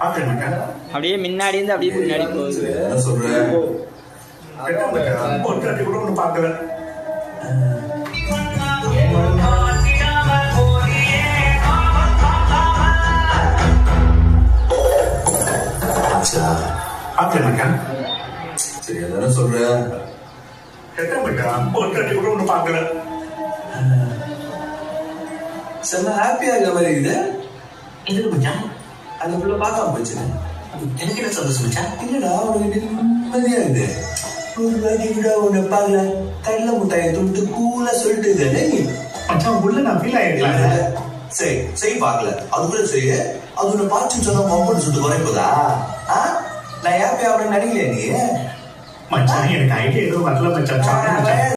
அப்படியே முன்னாடி இருந்து அப்படியே பின்னாடி போகுது. என்ன சொல்ற? பொண்டாட்டி கூட ஒண்ணு பாக்கல. சரி அதான சொல்ற. பொண்டாட்டி கூட ஒண்ணு பாக்கல. செம்ம ஹாப்பியா இருக்க மாதிரி இருக்குது. எதுக்கு மச்சான்? அந்த பிள்ளை பார்க்காம போச்சு. எனக்கு என்ன சந்தோஷம் மச்சான்? இல்லடா உனக்கு நிம்மதியா இருக்குது. ஒரு வாட்டி கூட உன்னை பார்க்கல. கடலை முட்டாயை துண்டு கூலா சொல்லிட்டு இருந்தே நீ. மச்சான் உள்ள நான் ஃபீல் ஆயிருக்கேன். சரி சரி பார்க்கல அது கூட சரி. அது உன்னை பார்த்துன்னு சொன்னா மொபைல் சுட்டு குறைப்பதா? நான் ஹாப்பியா அப்படின்னு நினைக்கலையா நீ? மச்சான் எனக்கு ஐடியா எதுவும் வரல மச்சான்.